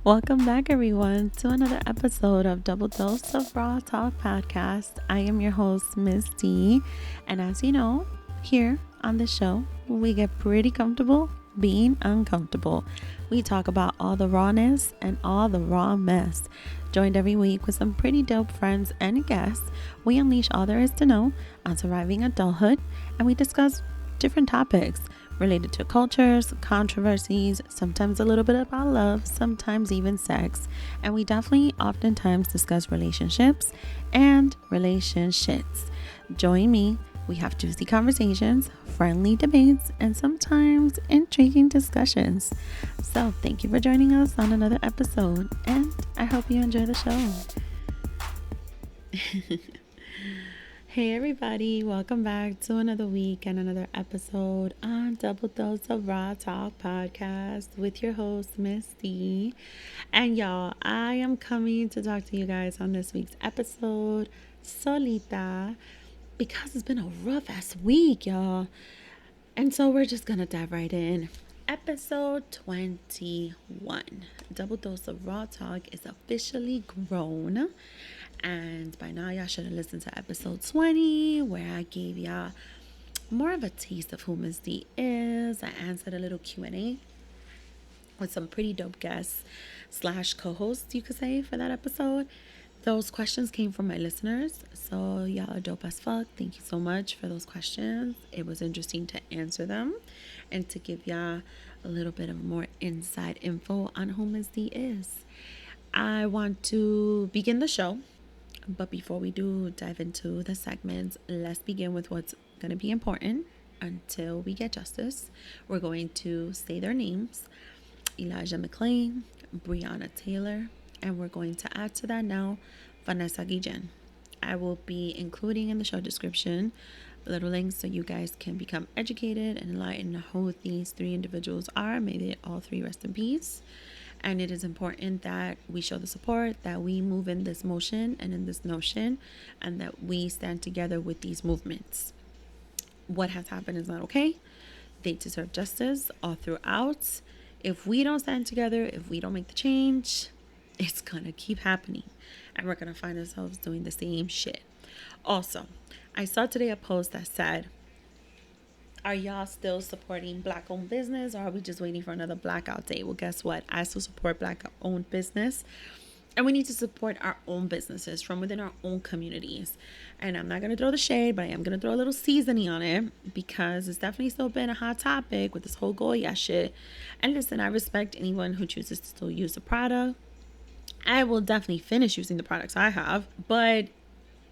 Welcome back, everyone, to another episode of Double Dose of Raw Talk podcast. I am your host, Miss D, and as you know, here on the show, we get pretty comfortable being uncomfortable. We talk about all the rawness and all the raw mess. Joined every week with some pretty dope friends and guests, we unleash all there is to know on surviving adulthood, and we discuss different topics related to cultures, controversies, sometimes a little bit about love, sometimes even sex. And we definitely oftentimes discuss relationships and relationships. Join me. We have juicy conversations, friendly debates, and sometimes intriguing discussions. So thank you for joining us on another episode, and I hope you enjoy the show. Hey everybody, welcome back to another week and another episode on Double Dose of Raw Talk podcast with your host, Miss D. And y'all, I am coming to talk to you guys on this week's episode solita because it's been a rough ass week, y'all. And so we're just gonna dive right in. Episode 21, Double Dose of Raw Talk is officially grown. And by now y'all should have listened to episode 20 where I gave y'all more of a taste of who Miss D is. I answered a little Q&A with some pretty dope guests / co-hosts, you could say, for that episode. Those questions came from my listeners, so y'all are dope as fuck. Thank you so much for those questions. It was interesting to answer them and to give y'all a little bit of more inside info on who Miss D is. I want to begin the show, but before we do dive into the segments, let's begin with what's going to be important until we get justice. We're going to say their names: Elijah McLean, Breonna Taylor, and we're going to add to that now Vanessa Guillen. I will be including in the show description little links so you guys can become educated and enlightened who these three individuals are. May they all three rest in peace. And it is important that we show the support, that we move in this motion and in this notion, and that we stand together with these movements. What has happened is not okay. They deserve justice all throughout. If we don't stand together, if we don't make the change, it's gonna keep happening. And we're gonna find ourselves doing the same shit. Also, I saw today a post that said, are y'all still supporting Black-owned business, or are we just waiting for another blackout day? Well, guess what? I still support Black-owned business, and we need to support our own businesses from within our own communities. And I'm not going to throw the shade, but I am going to throw a little seasoning on it because it's definitely still been a hot topic with this whole Goya shit. And listen, I respect anyone who chooses to still use the product. I will definitely finish using the products I have, but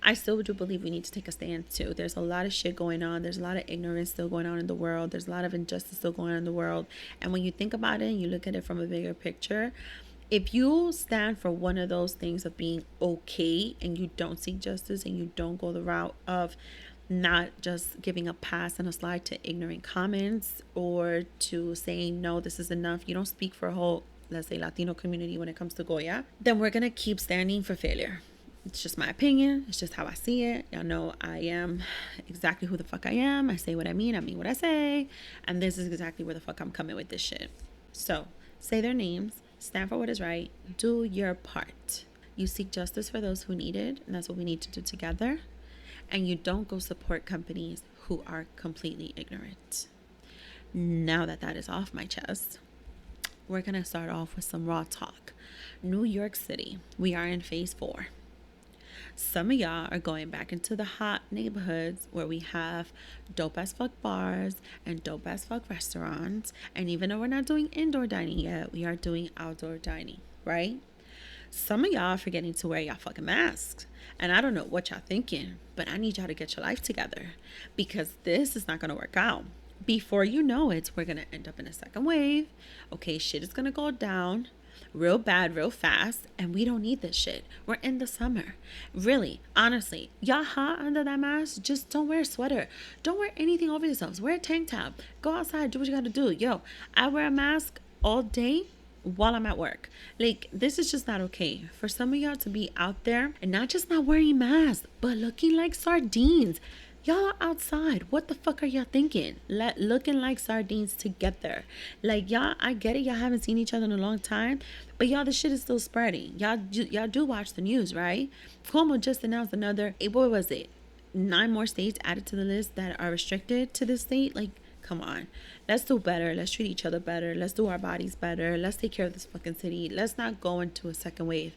I still do believe we need to take a stand too. There's a lot of shit going on. There's a lot of ignorance still going on in the world. There's a lot of injustice still going on in the world. And when you think about it and you look at it from a bigger picture, if you stand for one of those things of being okay and you don't seek justice and you don't go the route of not just giving a pass and a slide to ignorant comments or to saying, no, this is enough. You don't speak for a whole, let's say, Latino community when it comes to Goya, then we're going to keep standing for failure. It's just my opinion. It's just how I see it. Y'all know I am exactly who the fuck I am. I say what I mean what I say. And this is exactly where the fuck I'm coming with this shit. So, say their names. Stand for what is right. Do your part. You seek justice for those who need it. And that's what we need to do together. And you don't go support companies who are completely ignorant. Now that that is off my chest, we're going to start off with some raw talk. New York City. We are in phase 4. Some of y'all are going back into the hot neighborhoods where we have dope as fuck bars and dope as fuck restaurants. And even though we're not doing indoor dining yet, we are doing outdoor dining, right? Some of y'all are forgetting to wear y'all fucking masks. And I don't know what y'all thinking, but I need y'all to get your life together because this is not going to work out. Before you know it, we're going to end up in a second wave. Okay, shit is going to go down real bad, real fast, and we don't need this shit. We're in the summer. Really, honestly, y'all hot under that mask? Just don't wear a sweater. Don't wear anything over yourselves. Wear a tank top. Go outside, do what you gotta do. Yo, I wear a mask all day while I'm at work. Like, this is just not okay. For some of y'all to be out there and not just not wearing masks, but looking like sardines. Y'all are outside. What the fuck are y'all thinking? Looking like sardines together. Like, y'all, I get it. Y'all haven't seen each other in a long time. But y'all, the shit is still spreading. Y'all do watch the news, right? Cuomo just announced another, what was it? 9 more states added to the list that are restricted to this state. Like, come on. Let's do better. Let's treat each other better. Let's do our bodies better. Let's take care of this fucking city. Let's not go into a second wave.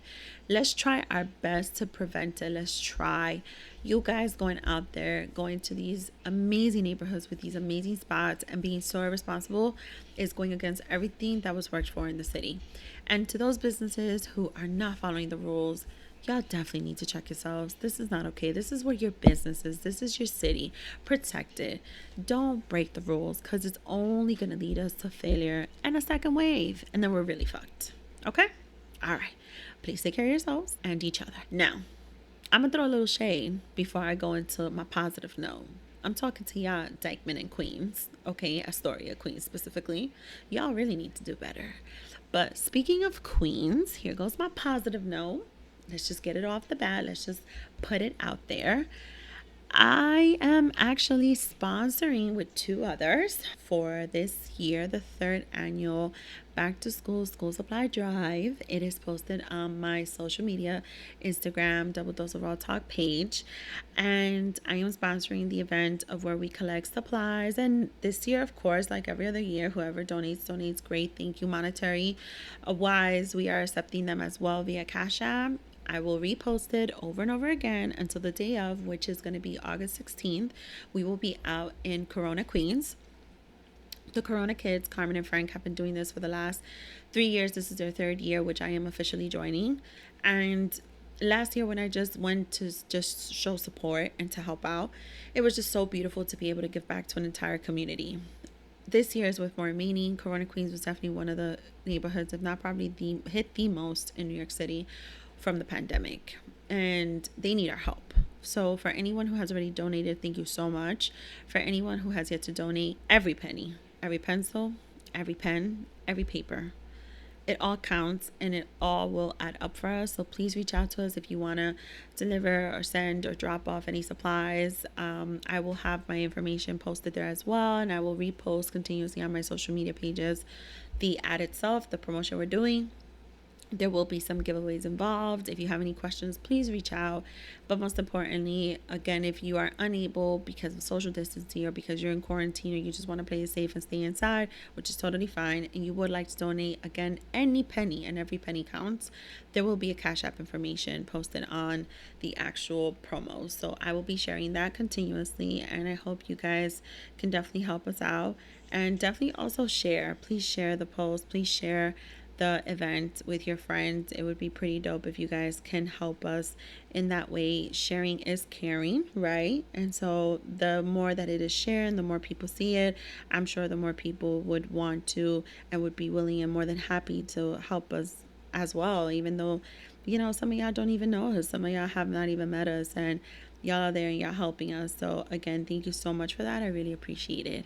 Let's try our best to prevent it. Let's try. You guys going out there, going to these amazing neighborhoods with these amazing spots and being so responsible is going against everything that was worked for in the city. And to those businesses who are not following the rules, y'all definitely need to check yourselves. This is not okay. This is where your business is. This is your city. Protect it. Don't break the rules, because it's only going to lead us to failure and a second wave. And then we're really fucked. Okay? All right. Please take care of yourselves and each other. Now, I'm going to throw a little shade before I go into my positive note. I'm talking to y'all Dykeman and Queens, okay? Astoria Queens specifically. Y'all really need to do better. But speaking of Queens, here goes my positive note. Let's just get it off the bat. Let's just put it out there. I am actually sponsoring with 2 others for this year, the 3rd annual Back to School Supply Drive. It is posted on my social media, Instagram, doubledose.of.rawtalk page. And I am sponsoring the event of where we collect supplies. And this year, of course, like every other year, whoever donates, great. Thank you. Monetary wise, we are accepting them as well via Cash App. I will repost it over and over again until the day of, which is going to be August 16th. We will be out in Corona, Queens. The Corona kids, Carmen and Frank, have been doing this for the last 3 years. This is their 3rd year, which I am officially joining. And last year, when I just went to just show support and to help out, it was just so beautiful to be able to give back to an entire community. This year is with more meaning. Corona, Queens was definitely one of the neighborhoods, if not probably hit the most in New York City from the pandemic, and they need our help. So for anyone who has already donated, thank you so much. For anyone who has yet to donate, every penny, every pencil, every pen, every paper, it all counts, and it all will add up for us. So please reach out to us if you want to deliver or send or drop off any supplies. I will have my information posted there as well, and I will repost continuously on my social media pages the ad itself, the promotion we're doing. There will be some giveaways involved. If you have any questions, please reach out. But most importantly, again, if you are unable because of social distancing or because you're in quarantine or you just want to play it safe and stay inside, which is totally fine, and you would like to donate, again, any penny, and every penny counts, there will be a Cash App information posted on the actual promo. So I will be sharing that continuously, and I hope you guys can definitely help us out. And definitely also share. Please share the post. Please share the event with your friends. It would be pretty dope if you guys can help us in that way. Sharing is caring, right? And so the more that it is shared, the more people see it, I'm sure the more people would want to and would be willing and more than happy to help us as well, even though, some of y'all don't even know us. Some of y'all have not even met us, and y'all are there and y'all helping us. So again, thank you so much for that. I really appreciate it.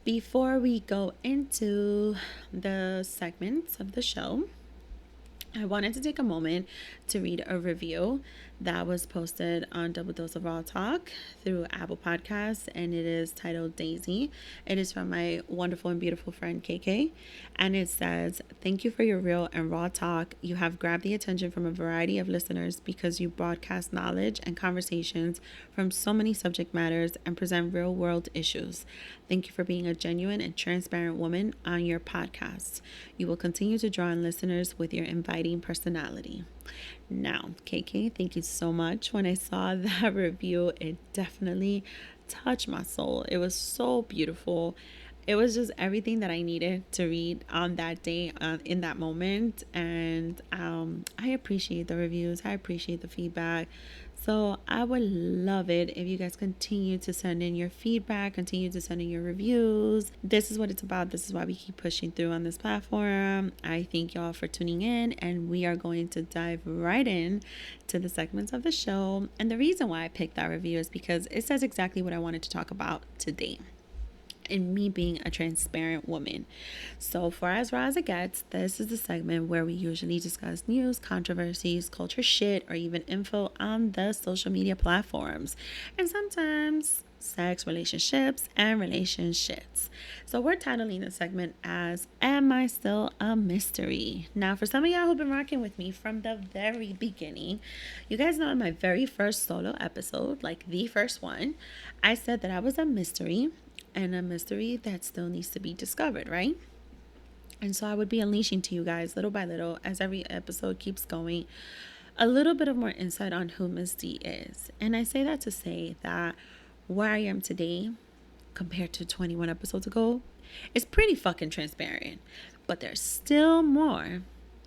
Before we go into the segments of the show, I wanted to take a moment to read a review that was posted on Double Dose of Raw Talk through Apple Podcasts, and it is titled Daisy. It is from my wonderful and beautiful friend KK, and it says, "Thank you for your real and raw talk. You have grabbed the attention from a variety of listeners because you broadcast knowledge and conversations from so many subject matters and present real world issues. Thank you for being a genuine and transparent woman on your podcast. You will continue to draw in listeners with your inviting personality." Now, KK, thank you so much. When I saw that review, it definitely touched my soul. It was so beautiful. It was just everything that I needed to read on that day, in that moment. And I appreciate the reviews. I appreciate the feedback. So I would love it if you guys continue to send in your feedback, continue to send in your reviews. This is what it's about. This is why we keep pushing through on this platform. I thank y'all for tuning in, and we are going to dive right in to the segments of the show. And the reason why I picked that review is because it says exactly what I wanted to talk about today, and me being a transparent woman. So for as raw as it gets, this is the segment where we usually discuss news, controversies, culture shit, or even info on the social media platforms. And sometimes sex, relationships, and relationships. So we're titling this segment as Am I Still a Mystery? Now, for some of y'all who've been rocking with me from the very beginning, you guys know in my very first solo episode, like the first one, I said that I was a mystery and a mystery that still needs to be discovered, right? And so I would be unleashing to you guys little by little as every episode keeps going a little bit of more insight on who Miss D is. And I say that to say that where I am today compared to 21 episodes ago is pretty fucking transparent. But there's still more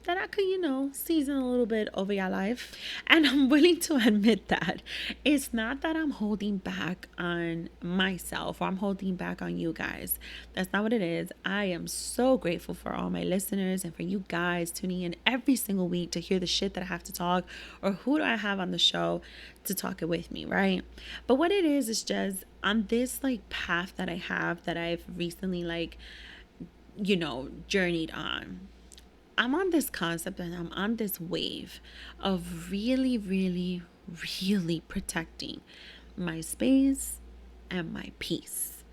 that I could, season a little bit over your life. And I'm willing to admit that. It's not that I'm holding back on myself or I'm holding back on you guys. That's not what it is. I am so grateful for all my listeners and for you guys tuning in every single week to hear the shit that I have to talk or who do I have on the show to talk it with me, right? But what it is just on this path that I have that I've recently journeyed on. I'm on this concept and I'm on this wave of really, really, really protecting my space and my peace.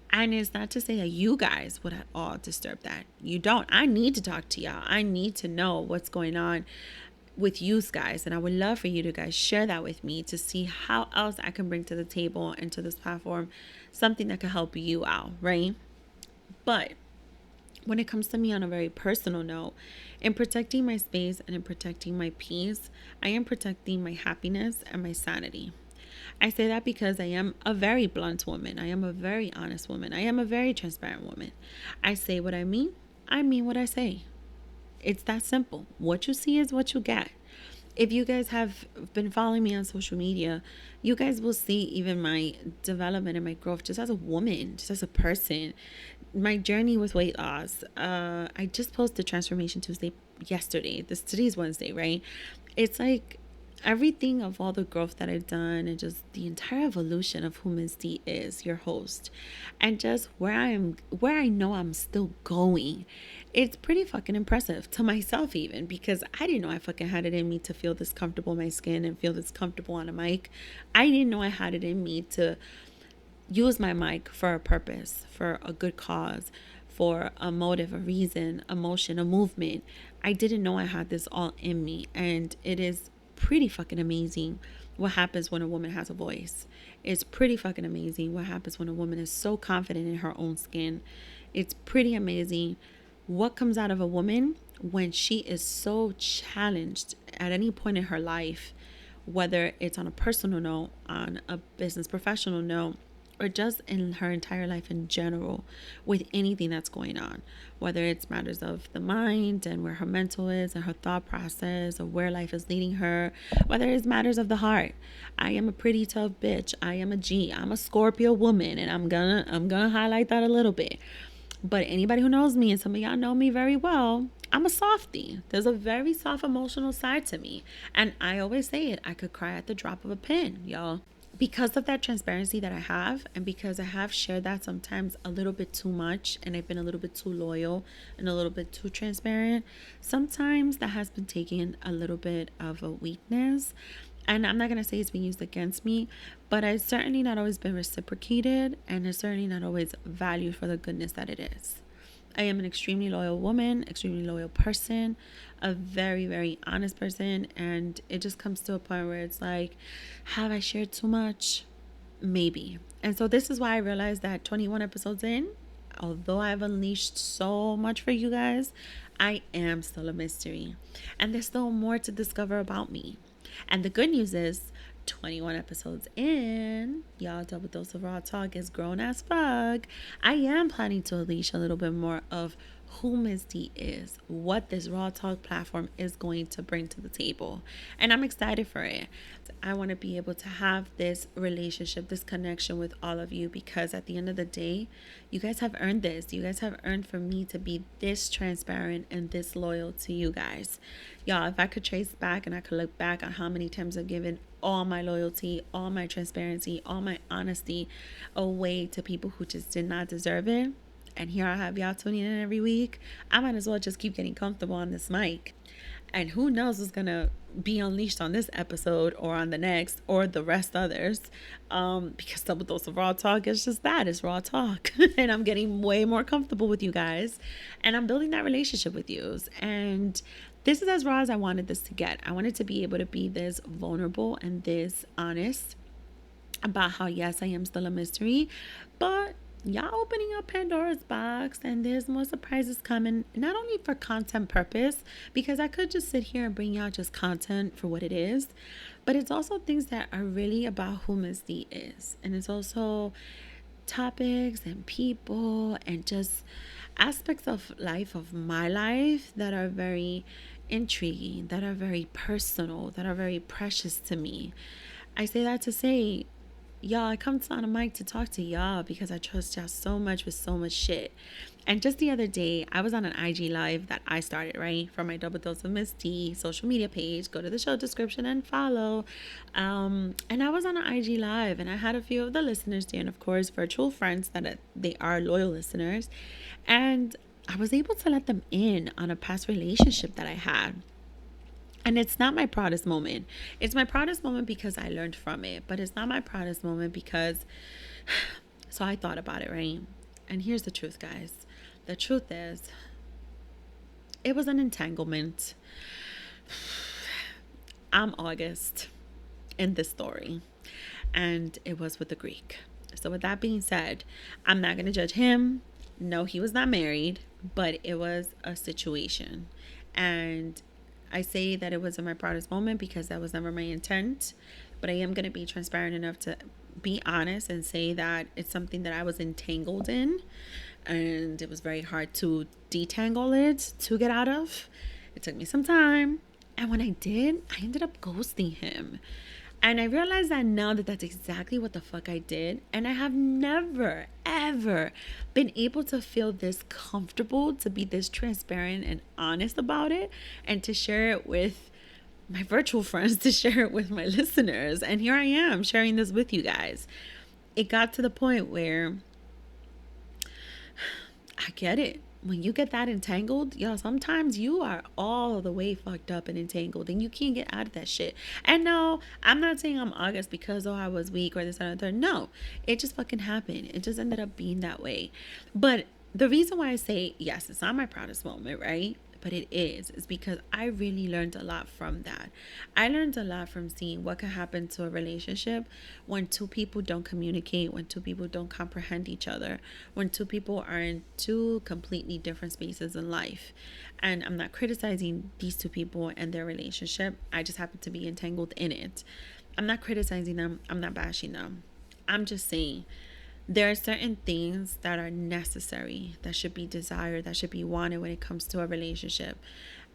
And it's not to say that you guys would at all disturb that. You don't. I need to talk to y'all. I need to know what's going on with you guys. And I would love for you to guys share that with me to see how else I can bring to the table and to this platform something that can help you out, right? But when it comes to me on a very personal note, in protecting my space and in protecting my peace, I am protecting my happiness and my sanity. I say that because I am a very blunt woman. I am a very honest woman. I am a very transparent woman. I say what I mean what I say. It's that simple. What you see is what you get. If you guys have been following me on social media, you guys will see even my development and my growth just as a woman, just as a person. My journey with weight loss. I just posted Transformation Tuesday yesterday. Today's Wednesday, right? It's like everything of all the growth that I've done and just the entire evolution of who Ms. D is, your host, and just where I know I'm still going. It's pretty fucking impressive to myself even because I didn't know I fucking had it in me to feel this comfortable in my skin and feel this comfortable on a mic. I didn't know I had it in me to use my mic for a purpose, for a good cause, for a motive, a reason, emotion, a movement. I didn't know I had this all in me. And it is pretty fucking amazing what happens when a woman has a voice. It's pretty fucking amazing what happens when a woman is so confident in her own skin. It's pretty amazing what comes out of a woman when she is so challenged at any point in her life, whether it's on a personal note, on a business professional note, or just in her entire life in general with anything that's going on, whether it's matters of the mind and where her mental is and her thought process or where life is leading her, whether it's matters of the heart. I am a pretty tough bitch. I am a G. I'm a Scorpio woman, and I'm gonna highlight that a little bit. But anybody who knows me, and some of y'all know me very well, I'm a softie. There's a very soft emotional side to me. And I always say it, I could cry at the drop of a pin, y'all. Because of that transparency that I have, and because I have shared that sometimes a little bit too much, and I've been a little bit too loyal and a little bit too transparent, sometimes that has been taken a little bit of a weakness. And I'm not going to say it's been used against me, but it's certainly not always been reciprocated, and it's certainly not always valued for the goodness that it is. I am an extremely loyal woman, extremely loyal person, a very, very honest person. And it just comes to a point where it's like, have I shared too much? Maybe. And so this is why I realized that 21 episodes in, although I've unleashed so much for you guys, I am still a mystery. And there's still more to discover about me. And the good news is 21 episodes in, y'all, Double Dose of Raw Talk is grown as fuck. I am planning to unleash a little bit more of who Ms. D is, what this Raw Talk platform is going to bring to the table. And I'm excited for it. I want to be able to have this relationship, this connection with all of you, because at the end of the day, you guys have earned this. You guys have earned for me to be this transparent and this loyal to you guys. Y'all, if I could trace back and I could look back on how many times I've given all my loyalty, all my transparency, all my honesty away to people who just did not deserve it, and here I have y'all tuning in every week, I might as well just keep getting comfortable on this mic. And who knows what's going to be unleashed on this episode or on the next or the rest others. Because Double Dose of Raw Talk is just that. It's raw talk. And I'm getting way more comfortable with you guys. And I'm building that relationship with you. And this is as raw as I wanted this to get. I wanted to be able to be this vulnerable and this honest about how, yes, I am still a mystery, but y'all opening up Pandora's box and there's more surprises coming, not only for content purpose, because I could just sit here and bring y'all just content for what it is, but it's also things that are really about who Miss D is. And it's also topics and people and just aspects of life, of my life, that are very intriguing, that are very personal, that are very precious to me. I say that to say, y'all, I come on a mic to talk to y'all because I trust y'all so much with so much shit. And just the other day, I was on an IG live that I started, right, from my Double Dose of Miss D social media page. Go to the show description and follow. And I was on an IG live, and I had a few of the listeners there, and of course, virtual friends that they are loyal listeners. And I was able to let them in on a past relationship that I had. And it's not my proudest moment. It's my proudest moment because I learned from it. But it's not my proudest moment because... So I thought about it, right? And here's the truth, guys. The truth is, it was an entanglement. I'm August in this story. And it was with the Greek. So with that being said, I'm not going to judge him. No, he was not married. But it was a situation. And I say that it wasn't my proudest moment because that was never my intent, but I am going to be transparent enough to be honest and say that it's something that I was entangled in, and it was very hard to detangle it, to get out of. It took me some time, and when I did, I ended up ghosting him. And I realized that now that that's exactly what the fuck I did. And I have never, ever been able to feel this comfortable to be this transparent and honest about it and to share it with my virtual friends, to share it with my listeners. And here I am sharing this with you guys. It got to the point where I get it. When you get that entangled, y'all, sometimes you are all the way fucked up and entangled and you can't get out of that shit. And no, I'm not saying I'm August because, I was weak or this and the third. No, it just fucking happened. It just ended up being that way. But the reason why I say, yes, it's not my proudest moment, right? But it is because I really learned a lot from that. I learned a lot from seeing what can happen to a relationship when two people don't communicate, when two people don't comprehend each other, when two people are in two completely different spaces in life. And I'm not criticizing these two people and their relationship. I just happen to be entangled in it. I'm not criticizing them. I'm not bashing them. I'm just saying, there are certain things that are necessary, that should be desired, that should be wanted when it comes to a relationship.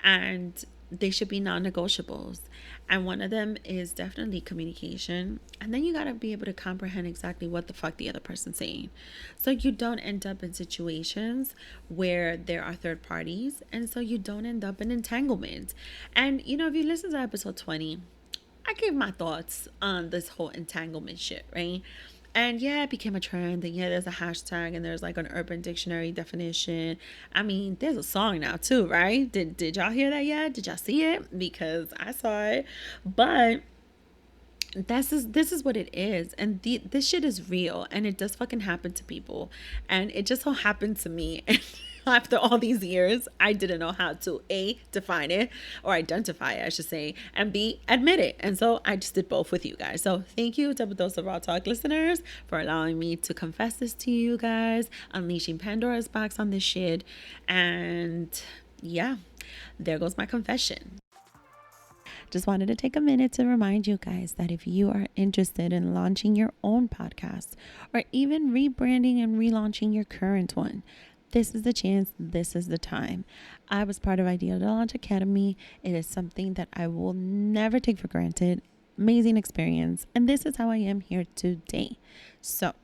And they should be non-negotiables. And one of them is definitely communication. And then you got to be able to comprehend exactly what the fuck the other person's saying. So you don't end up in situations where there are third parties. And so you don't end up in entanglement. And, if you listen to episode 20, I gave my thoughts on this whole entanglement shit, right? And yeah, it became a trend. And yeah, there's a hashtag and there's like an Urban Dictionary definition. I mean, there's a song now too, right? Did y'all hear that yet? Did y'all see it? Because I saw it. But this is what it is. And this shit is real. And it does fucking happen to people. And it just so happened to me. And after all these years, I didn't know how to A, define it, or identify it, I should say, and B, admit it. And so I just did both with you guys. So thank you, Double Dose of Raw Talk listeners, for allowing me to confess this to you guys, unleashing Pandora's box on this shit. And yeah, there goes my confession. Just wanted to take a minute to remind you guys that if you are interested in launching your own podcast or even rebranding and relaunching your current one, this is the chance. This is the time. I was part of Idea to Launch Academy. It is something that I will never take for granted. Amazing experience. And this is how I am here today. So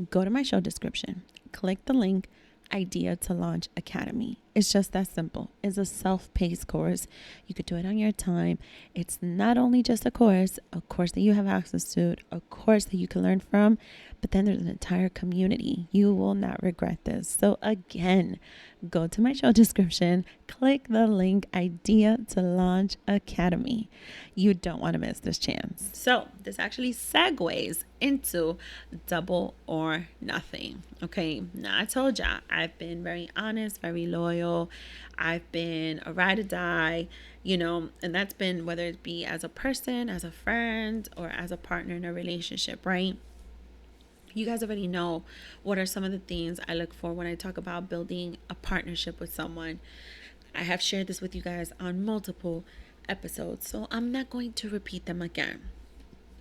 go to my show description, click the link, Idea to Launch Academy. It's just that simple. It's a self-paced course. You could do it on your time. It's not only just a course that you have access to, a course that you can learn from, but then there's an entire community. You will not regret this. So again, go to my show description, click the link Idea to Launch Academy. You don't want to miss this chance. So this actually segues into double or nothing. Okay, now I told y'all I've been very honest, very loyal. I've been a ride or die, and that's been whether it be as a person, as a friend, or as a partner in a relationship, right? You guys already know what are some of the things I look for when I talk about building a partnership with someone. I have shared this with you guys on multiple episodes, so I'm not going to repeat them again.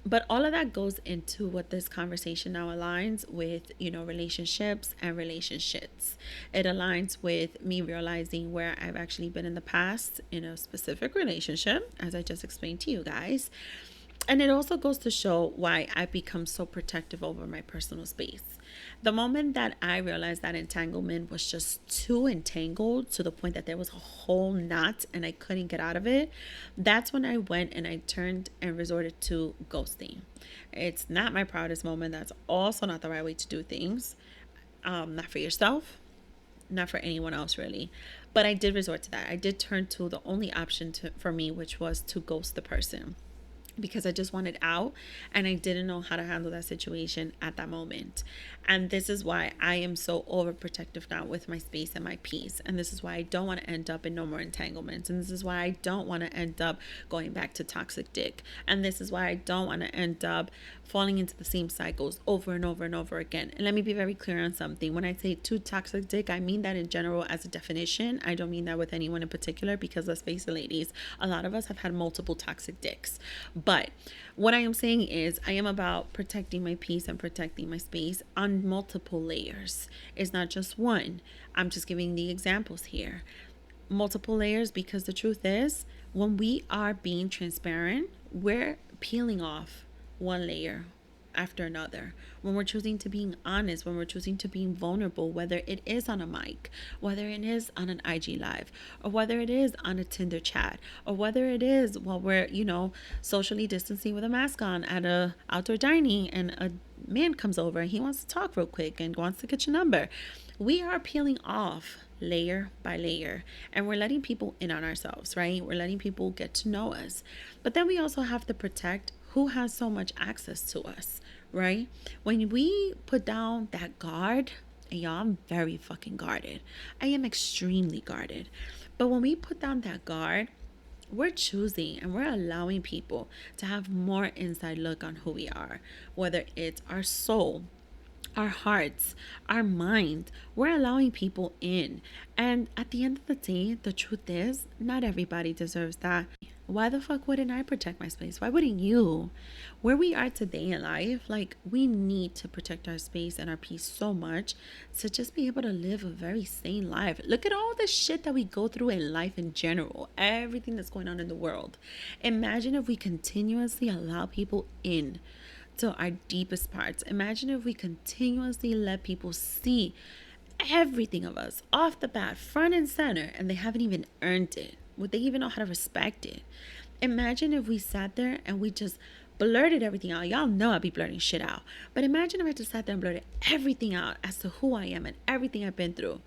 But all of that goes into what this conversation now aligns with, relationships and relationships. It aligns with me realizing where I've actually been in the past in a specific relationship, as I just explained to you guys. And it also goes to show why I've become so protective over my personal space. The moment that I realized that entanglement was just too entangled to the point that there was a whole knot and I couldn't get out of it, that's when I went and I turned and resorted to ghosting. It's not my proudest moment. That's also not the right way to do things. Not for yourself, not for anyone else really. But I did resort to that. I did turn to the only option for me, which was to ghost the person, because I just wanted out and I didn't know how to handle that situation at that moment. And this is why I am so overprotective now with my space and my peace. And this is why I don't want to end up in no more entanglements. And this is why I don't want to end up going back to toxic dick. And this is why I don't want to end up falling into the same cycles over and over and over again. And let me be very clear on something. When I say too toxic dick, I mean that in general as a definition. I don't mean that with anyone in particular, because let's face it, ladies, a lot of us have had multiple toxic dicks. But what I am saying is I am about protecting my peace and protecting my space on multiple layers. It's not just one. I'm just giving the examples here. Multiple layers, because the truth is, when we are being transparent, we're peeling off one layer after another. When we're choosing to being honest, when we're choosing to being vulnerable, whether it is on a mic, whether it is on an IG live, or whether it is on a Tinder chat, or whether it is while we're, socially distancing with a mask on at a outdoor dining and a man comes over and he wants to talk real quick and wants to get your number. We are peeling off layer by layer, and we're letting people in on ourselves, right? We're letting people get to know us. But then we also have to protect who has so much access to us, right? When we put down that guard, and y'all, I'm very fucking guarded. I am extremely guarded. But when we put down that guard, we're choosing and we're allowing people to have more inside look on who we are, whether it's our soul, our hearts, our mind. We're allowing people in. And at the end of the day, the truth is, not everybody deserves that. Why the fuck wouldn't I protect my space? Why wouldn't you? Where we are today in life, we need to protect our space and our peace so much to just be able to live a very sane life. Look at all the shit that we go through in life in general, everything that's going on in the world. Imagine if we continuously allow people in to our deepest parts. Imagine if we continuously let people see everything of us off the bat, front and center, and they haven't even earned it. Would they even know how to respect it? Imagine if we sat there and we just blurted everything out. Y'all know I'd be blurting shit out. But imagine if I just sat there and blurted everything out as to who I am and everything I've been through.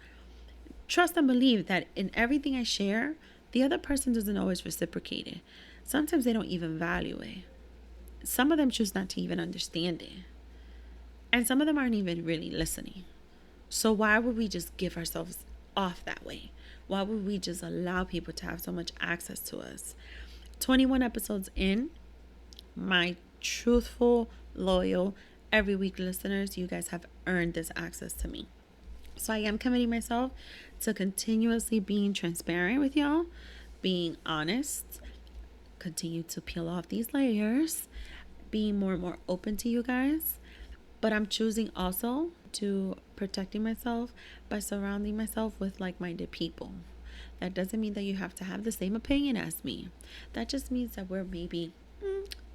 Trust and believe that in everything I share, the other person doesn't always reciprocate it. Sometimes they don't even value it. Some of them choose not to even understand it. And some of them aren't even really listening. So why would we just give ourselves off that way? Why would we just allow people to have so much access to us? 21 episodes in, my truthful, loyal, every week listeners, you guys have earned this access to me. So I am committing myself to continuously being transparent with y'all, being honest, continue to peel off these layers, being more and more open to you guys. But I'm choosing also to protecting myself by surrounding myself with like-minded people. That doesn't mean that you have to have the same opinion as me. That just means that we're maybe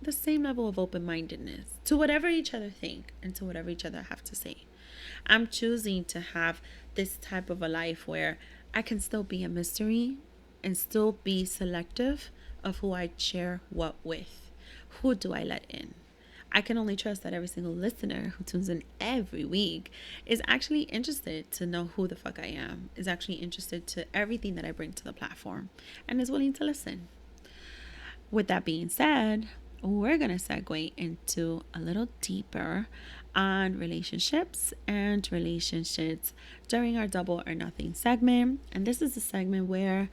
the same level of open-mindedness to whatever each other think and to whatever each other have to say. I'm choosing to have this type of a life where I can still be a mystery and still be selective of who I share what with. Who do I let in? I can only trust that every single listener who tunes in every week is actually interested to know who the fuck I am, is actually interested to everything that I bring to the platform, and is willing to listen. With that being said, we're going to segue into a little deeper on relationships and relationships during our double or nothing segment. And this is a segment where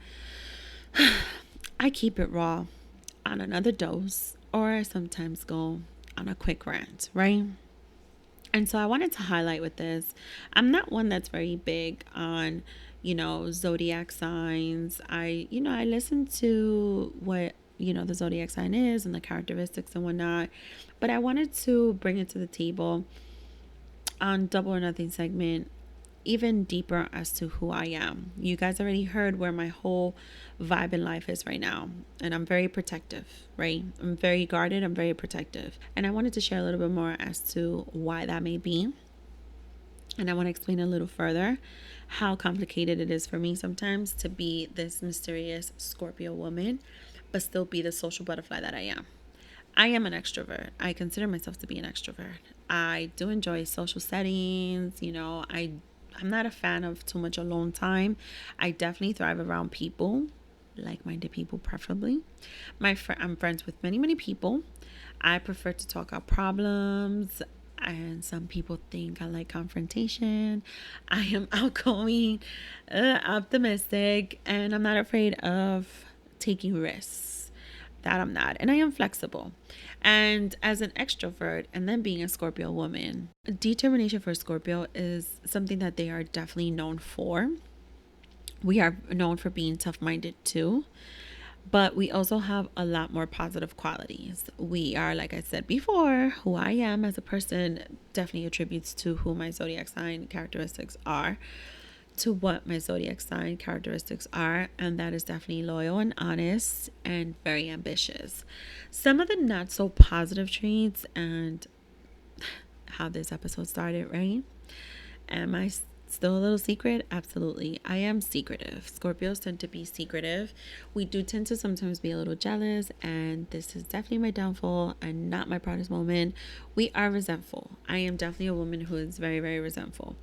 I keep it raw on another dose or sometimes go on a quick rant, right? And so I wanted to highlight with this, I'm not one that's very big on, zodiac signs. I listen to what, the zodiac sign is and the characteristics and whatnot. But I wanted to bring it to the table on Double or Nothing segment even deeper as to who I am. You guys already heard where my whole vibe in life is right now. And I'm very protective, right? I'm very guarded. I'm very protective. And I wanted to share a little bit more as to why that may be. And I want to explain a little further how complicated it is for me sometimes to be this mysterious Scorpio woman, but still be the social butterfly that I am. I am an extrovert. I consider myself to be an extrovert. I do enjoy social settings. I'm not a fan of too much alone time. I definitely thrive around people, like-minded people preferably. I'm friends with many, many people. I prefer to talk out problems. And some people think I like confrontation. I am outgoing, optimistic, and I'm not afraid of taking risks. That I'm not. And I am flexible. And as an extrovert and then being a Scorpio woman, determination for Scorpio is something that they are definitely known for. We are known for being tough-minded too. But we also have a lot more positive qualities. We are, like I said before, who I am as a person definitely attributes to who my zodiac sign characteristics are, to what my zodiac sign characteristics are, and that is definitely loyal and honest and very ambitious. Some of the not so positive traits and how this episode started, right? Am I still a little secret? Absolutely. I am secretive. Scorpios tend to be secretive. We do tend to sometimes be a little jealous, and this is definitely my downfall and not my proudest moment. We are resentful. I am definitely a woman who is very, very resentful.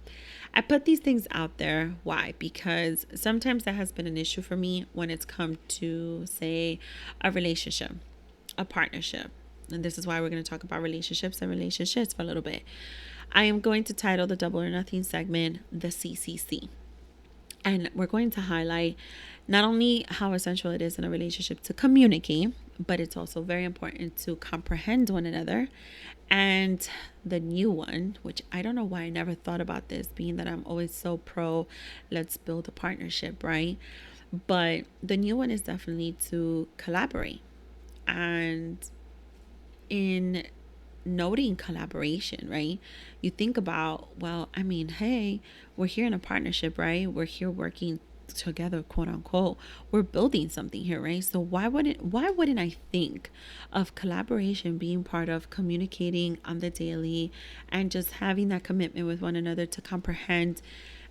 I put these things out there. Why? Because sometimes that has been an issue for me when it's come to, say, a relationship, a partnership. And this is why we're going to talk about relationships and relationships for a little bit. I am going to title the Double or Nothing segment the CCC. And we're going to highlight not only how essential it is in a relationship to communicate, but it's also very important to comprehend one another. And the new one, which I don't know why I never thought about this, being that I'm always so pro, let's build a partnership, right? But the new one is definitely to collaborate. And in noting collaboration, right? You think about, well, I mean, hey, we're here in a partnership, right? We're here working together, quote unquote. We're building something here, right? So why wouldn't I think of collaboration being part of communicating on the daily and just having that commitment with one another to comprehend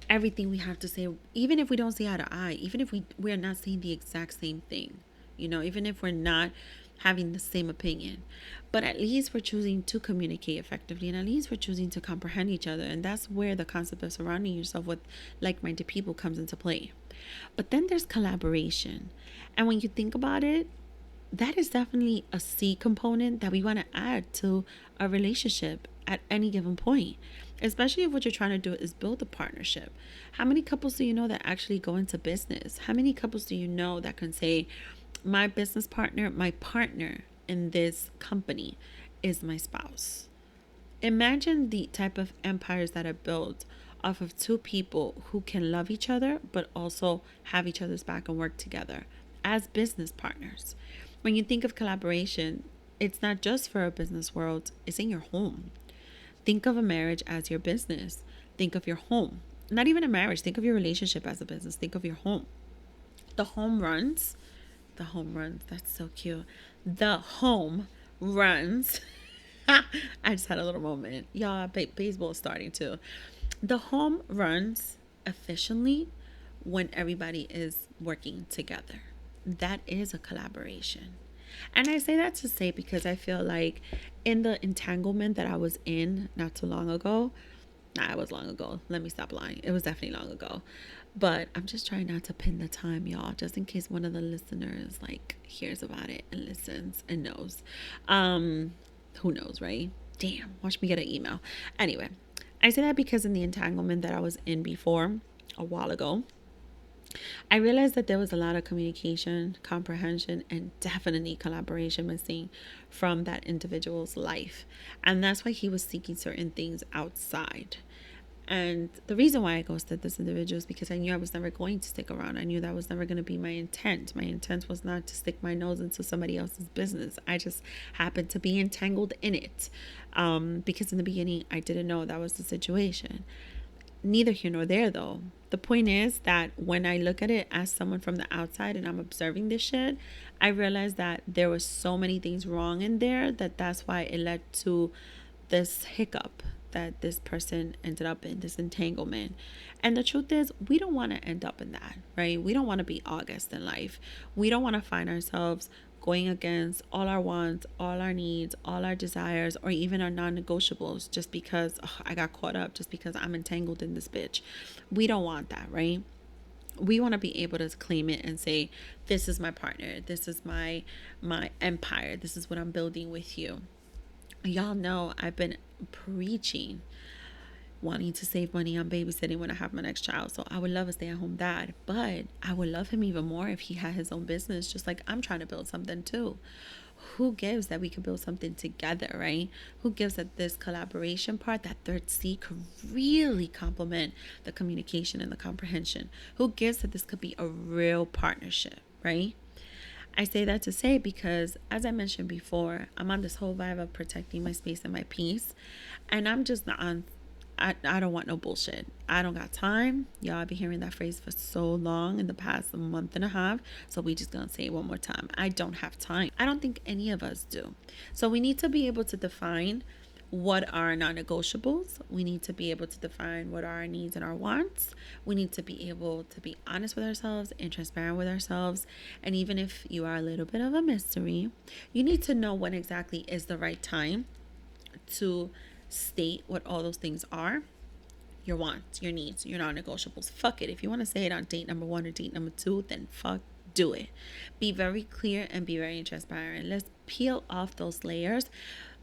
everything we have to say, even if we don't see eye to eye, even if we're not saying the exact same thing, even if we're not having the same opinion, but at least we're choosing to communicate effectively, and at least we're choosing to comprehend each other. And that's where the concept of surrounding yourself with like-minded people comes into play. But then there's collaboration, and when you think about it, that is definitely a C component that we want to add to a relationship at any given point, especially if what you're trying to do is build a partnership. How many couples do you know that actually go into business? How many couples do you know that can say, my business partner, my partner in this company is my spouse? Imagine the type of empires that are built off of two people who can love each other, but also have each other's back and work together as business partners. When you think of collaboration, it's not just for a business world, it's in your home. Think of a marriage as your business. Think of your home. Not even a marriage. Think of your relationship as a business. Think of your home. The home runs. The home runs. That's so cute. The home runs. I just had a little moment. Y'all, baseball is starting too. The home runs efficiently when everybody is working together. That is a collaboration. And I say that to say because I feel like in the entanglement that I was in not too long ago, nah, it was long ago. Let me stop lying. It was definitely long ago. But I'm just trying not to pin the time, y'all, just in case one of the listeners like hears about it and listens and knows. Who knows, right? Damn, watch me get an email. Anyway, I say that because in the entanglement that I was in before, a while ago, I realized that there was a lot of communication, comprehension, and definitely collaboration missing from that individual's life. And that's why he was seeking certain things outside. And the reason why I ghosted this individual is because I knew I was never going to stick around. I knew that was never going to be my intent. My intent was not to stick my nose into somebody else's business. I just happened to be entangled in it. Because in the beginning, I didn't know that was the situation. Neither here nor there, though. The point is that when I look at it as someone from the outside and I'm observing this shit, I realized that there was so many things wrong in there that's why it led to this hiccup that this person ended up in, this entanglement. And the truth is, we don't want to end up in that, right? We don't want to be August in life. We don't want to find ourselves going against all our wants, all our needs, all our desires, or even our non-negotiables just because I got caught up, just because I'm entangled in this bitch. We don't want that, right? We want to be able to claim it and say, this is my partner, this is my empire, this is what I'm building with you. Y'all know I've been preaching wanting to save money on babysitting when I have my next child. So I would love a stay-at-home dad, but I would love him even more if he had his own business, just like I'm trying to build something too. Who gives that we could build something together, right? Who gives that this collaboration part, that third C, could really complement the communication and the comprehension? Who gives that this could be a real partnership, right? I say that to say because, as I mentioned before, I'm on this whole vibe of protecting my space and my peace. And I'm just not on, I don't want no bullshit. I don't got time. Y'all, I've been hearing that phrase for so long in the past month and a half. So we just gonna say it one more time. I don't have time. I don't think any of us do. So we need to be able to define what are non-negotiables. We need to be able to define what are our needs and our wants. We need to be able to be honest with ourselves and transparent with ourselves. And even if you are a little bit of a mystery, you need to know when exactly is the right time to state what all those things are: your wants, your needs, your non-negotiables. Fuck it. If you want to say it on date number 1 or date number 2, then fuck, do it. Be very clear and be very transparent. Let's peel off those layers.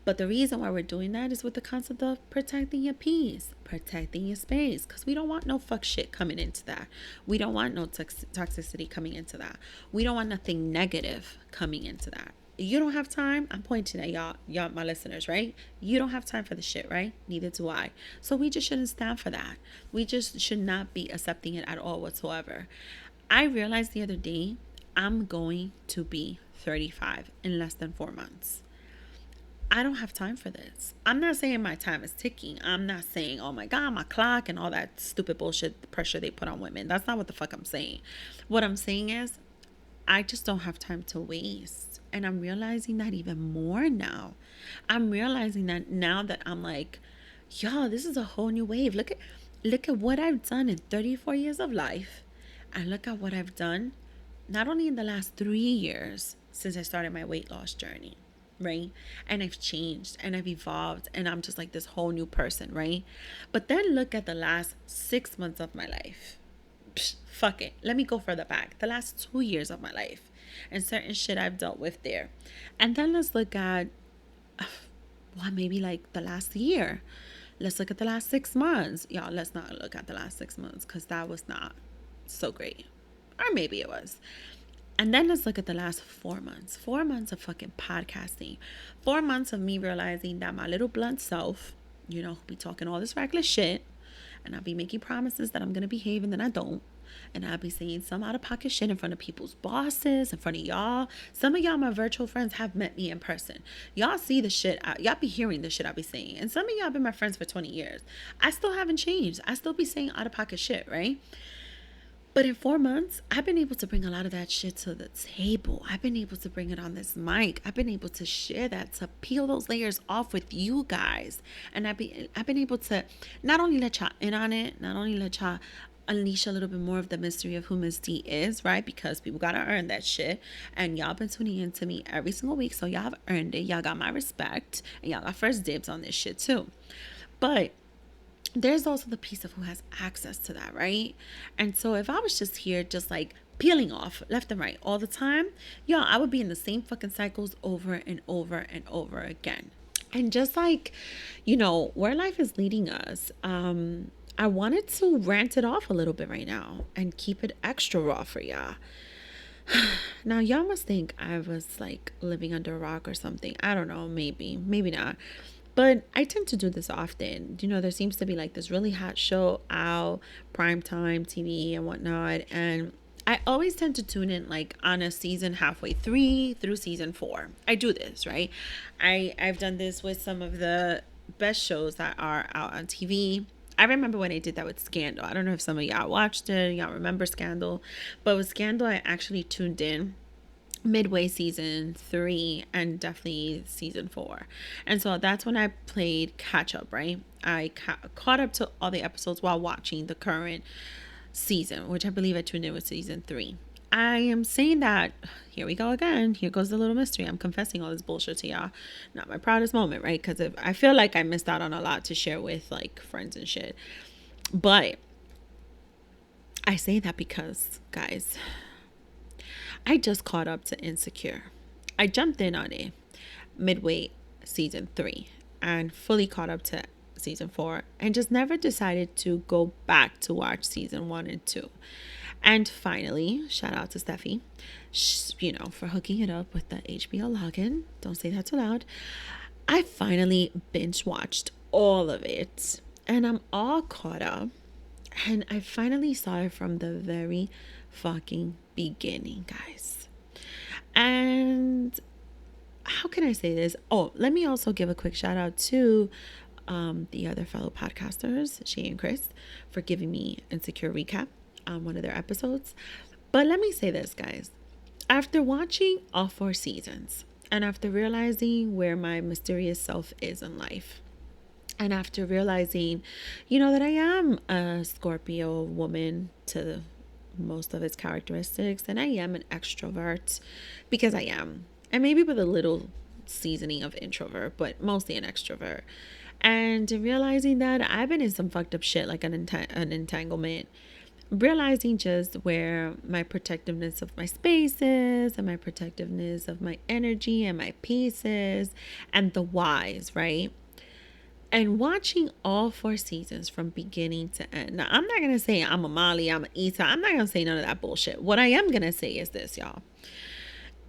But the reason why we're doing that is with the concept of protecting your peace, protecting your space, because we don't want no fuck shit coming into that. We don't want no toxicity coming into that. We don't want nothing negative coming into that. You don't have time. I'm pointing at y'all, my listeners, right? You don't have time for the shit, right? Neither do I. So we just shouldn't stand for that. We just should not be accepting it at all whatsoever. I realized the other day I'm going to be 35 in less than 4 months. I don't have time for this. I'm not saying my time is ticking. I'm not saying, oh my God, my clock and all that stupid bullshit pressure they put on women. That's not what the fuck I'm saying. What I'm saying is, I just don't have time to waste. And I'm realizing that even more now. I'm realizing that now that I'm like, yo, this is a whole new wave. Look at what I've done in 34 years of life. And look at what I've done not only in the last 3 years since I started my weight loss journey, right? And I've changed and I've evolved and I'm just like this whole new person, right? But then look at the last 6 months of my life. Fuck it. Let me go further back. The last 2 years of my life and certain shit I've dealt with there. And then let's look at, well, maybe like the last year. Let's look at the last 6 months. Y'all, let's not look at the last 6 months because that was not so great. Or maybe it was. And then let's look at the last 4 months. 4 months of fucking podcasting. 4 months of me realizing that my little blunt self, be talking all this reckless shit. And I'll be making promises that I'm going to behave and then I don't. And I'll be saying some out of pocket shit in front of people's bosses, in front of y'all. Some of y'all, my virtual friends, have met me in person. Y'all see the shit. Y'all be hearing the shit I be saying. And some of y'all been my friends for 20 years. I still haven't changed. I still be saying out of pocket shit, right? But in 4 months, I've been able to bring a lot of that shit to the table. I've been able to bring it on this mic. I've been able to share that, to peel those layers off with you guys. And I've been able to not only let y'all in on it, not only let y'all unleash a little bit more of the mystery of who Miss D is, right? Because people gotta earn that shit. And y'all been tuning in to me every single week, so y'all have earned it. Y'all got my respect, and y'all got first dibs on this shit too. But there's also the piece of who has access to that, right? And so if I was just here, just like peeling off left and right all the time, y'all, I would be in the same fucking cycles over and over and over again. And just like, where life is leading us, I wanted to rant it off a little bit right now and keep it extra raw for y'all. Now, y'all must think I was like living under a rock or something. I don't know, maybe not. But I tend to do this often. There seems to be like this really hot show out, primetime TV and whatnot. And I always tend to tune in like on a season halfway through season 4. I do this, right? I've done this with some of the best shows that are out on TV. I remember when I did that with Scandal. I don't know if some of y'all watched it, y'all remember Scandal. But with Scandal, I actually tuned in midway season 3 and definitely season 4, and so that's when I played catch up, right? I caught up to all the episodes while watching the current season, which I believe I tuned in with season 3. I am saying that, here we go again, here goes the little mystery, I'm confessing all this bullshit to y'all. Not my proudest moment, right? Because I feel like I missed out on a lot to share with like friends and shit. But I say that because, guys, I just caught up to Insecure. I jumped in on it midway season 3 and fully caught up to season 4 and just never decided to go back to watch season 1 and 2. And finally, shout out to Steffi, for hooking it up with the HBO login. Don't say that too loud. I finally binge watched all of it and I'm all caught up. And I finally saw it from the very fucking beginning, guys. And how can I say this? Oh, let me also give a quick shout out to the other fellow podcasters, Shay and Chris, for giving me Insecure recap on one of their episodes. But let me say this, guys. After watching all 4 seasons and after realizing where my mysterious self is in life, and after realizing, that I am a Scorpio woman to most of its characteristics, and I am an extrovert because I am, and maybe with a little seasoning of introvert, but mostly an extrovert. And realizing that I've been in some fucked up shit like an entanglement, realizing just where my protectiveness of my space is and my protectiveness of my energy and my peace is, and the whys, right? And watching all 4 seasons from beginning to end. Now, I'm not going to say I'm a Molly, I'm an Issa. I'm not going to say none of that bullshit. What I am going to say is this, y'all.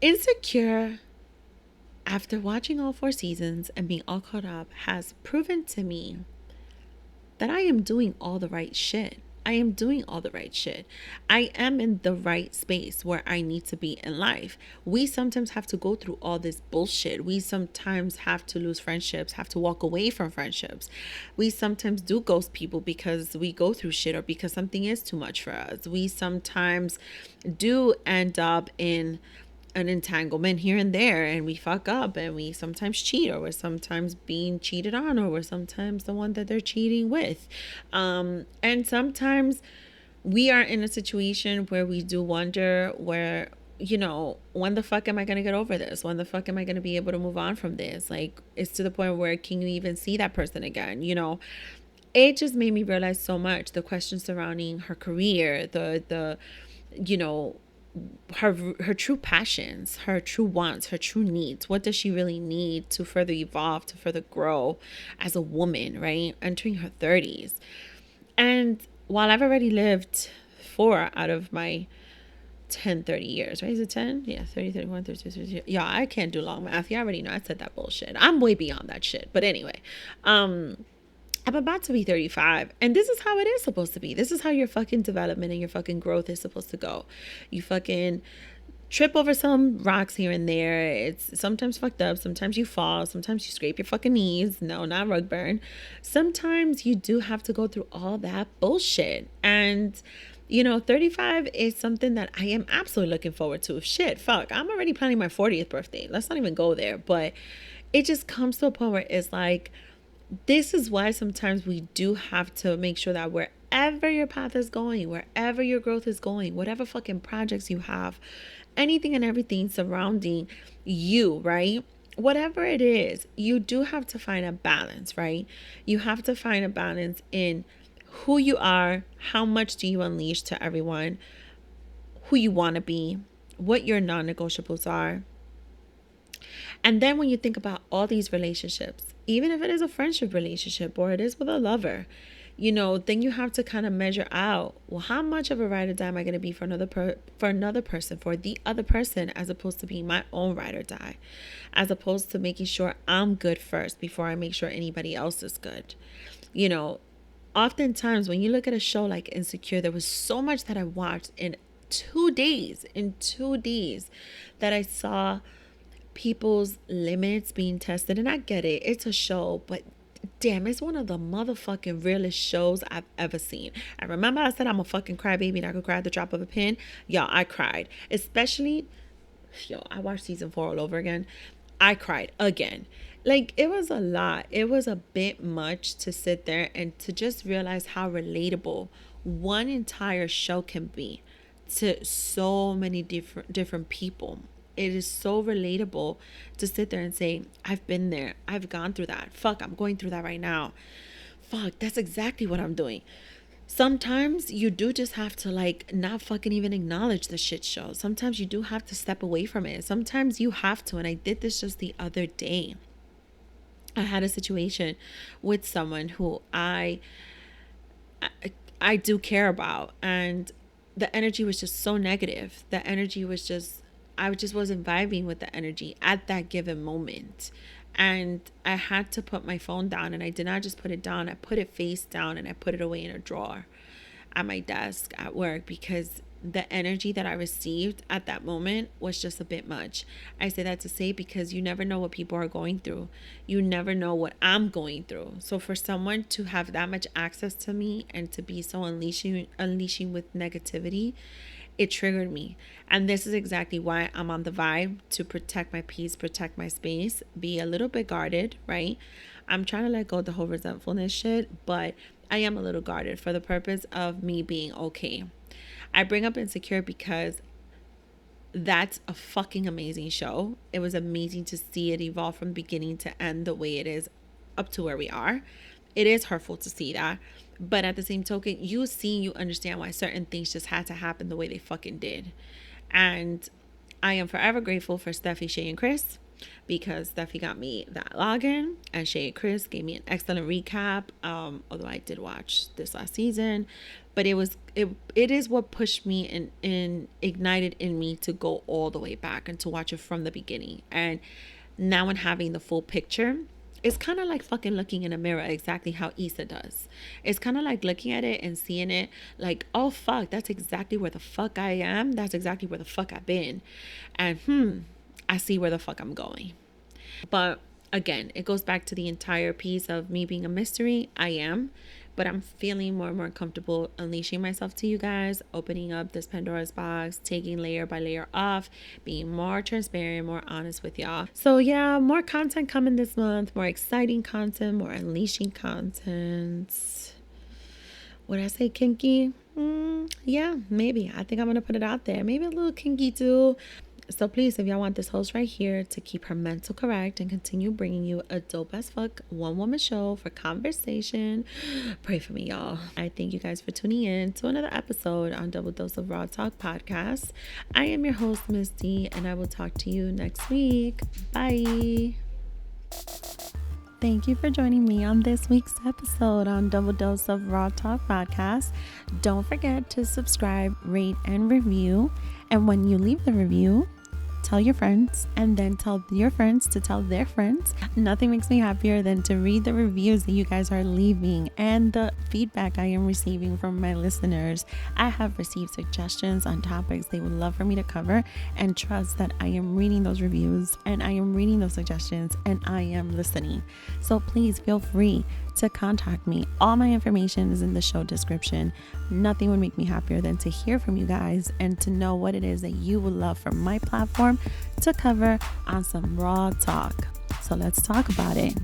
Insecure, after watching all 4 seasons and being all caught up, has proven to me that I am doing all the right shit. I am doing all the right shit. I am in the right space where I need to be in life. We sometimes have to go through all this bullshit. We sometimes have to lose friendships, have to walk away from friendships. We sometimes do ghost people because we go through shit or because something is too much for us. We sometimes do end up in an entanglement here and there, and we fuck up, and we sometimes cheat, or we're sometimes being cheated on, or we're sometimes the one that they're cheating with, and sometimes we are in a situation where we do wonder where, when the fuck am I gonna get over this? When the fuck am I gonna be able to move on from this? Like, it's to the point where can you even see that person again? It just made me realize so much, the questions surrounding her career, the her true passions, her true wants, her true needs. What does she really need to further evolve, to further grow as a woman, right? Entering her 30s. And while I've already lived 4 out of my 30 years, right? Is it 10? Yeah, 30, 31, 32, 33. Yeah, I can't do long math. You already know I said that bullshit. I'm way beyond that shit. But anyway, I'm about to be 35, and this is how it is supposed to be. This is how your fucking development and your fucking growth is supposed to go. You fucking trip over some rocks here and there. It's sometimes fucked up. Sometimes you fall. Sometimes you scrape your fucking knees. No, not rug burn. Sometimes you do have to go through all that bullshit. And 35 is something that I am absolutely looking forward to. Shit, fuck. I'm already planning my 40th birthday. Let's not even go there. But it just comes to a point where it's like, this is why sometimes we do have to make sure that we're wherever your path is going, wherever your growth is going, whatever fucking projects you have, anything and everything surrounding you, right? Whatever it is, you do have to find a balance, right? You have to find a balance in who you are, how much do you unleash to everyone, who you want to be, what your non-negotiables are. And then when you think about all these relationships, even if it is a friendship relationship or it is with a lover, then you have to kind of measure out, well, how much of a ride or die am I going to be for another person, for the other person, as opposed to being my own ride or die, as opposed to making sure I'm good first before I make sure anybody else is good. Oftentimes when you look at a show like Insecure, there was so much that I watched in 2 days, that I saw people's limits being tested. And I get it, it's a show, but damn, it's one of the motherfucking realest shows I've ever seen. I remember I said I'm a fucking crybaby and I could cry at the drop of a pin. Y'all, I cried. Especially, I watched season 4 all over again. I cried again. Like, it was a lot. It was a bit much to sit there and to just realize how relatable one entire show can be to so many different people. It is so relatable to sit there and say, I've been there. I've gone through that. Fuck, I'm going through that right now. Fuck, that's exactly what I'm doing. Sometimes you do just have to not fucking even acknowledge the shit show. Sometimes you do have to step away from it. Sometimes you have to. And I did this just the other day. I had a situation with someone who I do care about, and the energy was just so negative. The energy was just, I just wasn't vibing with the energy at that given moment. And I had to put my phone down, and I did not just put it down. I put it face down and I put it away in a drawer at my desk at work, because the energy that I received at that moment was just a bit much. I say that to say, because you never know what people are going through. You never know what I'm going through. So for someone to have that much access to me and to be so unleashing with negativity, it triggered me. And this is exactly why I'm on the vibe to protect my peace, protect my space, be a little bit guarded, right? I'm trying to let go of the whole resentfulness shit, but I am a little guarded for the purpose of me being okay. I bring up Insecure because that's a fucking amazing show. It was amazing to see it evolve from beginning to end the way it is up to where we are. It is hurtful to see that. But at the same token, you understand why certain things just had to happen the way they fucking did. And I am forever grateful for Steffi, Shay, and Chris, because Steffi got me that login, and Shay and Chris gave me an excellent recap. Although I did watch this last season, but it is what pushed me and ignited in me to go all the way back and to watch it from the beginning. And now, in having the full picture, it's kind of like fucking looking in a mirror, exactly how Issa does. It's kind of like looking at it and seeing it like, oh fuck, that's exactly where the fuck I am. That's exactly where the fuck I've been. And I see where the fuck I'm going. But again, it goes back to the entire piece of me being a mystery. I am. But I'm feeling more and more comfortable unleashing myself to you guys, opening up this Pandora's box, taking layer by layer off, being more transparent, more honest with y'all. So yeah, more content coming this month, more exciting content, more unleashing content. Would I say kinky? Yeah, maybe. I think I'm going to put it out there. Maybe a little kinky too. So please, if y'all want this host right here to keep her mental correct and continue bringing you a dope as fuck one-woman show for conversation, pray for me, y'all. I thank you guys for tuning in to another episode on Double Dose of Raw Talk podcast. I am your host, Miss D, and I will talk to you next week. Bye. Thank you for joining me on this week's episode on Double Dose of Raw Talk podcast. Don't forget to subscribe, rate, and review. And when you leave the review, tell your friends, and then tell your friends to tell their friends. Nothing makes me happier than to read the reviews that you guys are leaving and the feedback I am receiving from my listeners. I have received suggestions on topics they would love for me to cover, and trust that I am reading those reviews and I am reading those suggestions and I am listening. So please feel free to contact me. All my information is in the show description. Nothing would make me happier than to hear from you guys and to know what it is that you would love from my platform to cover on some raw talk. So let's talk about it.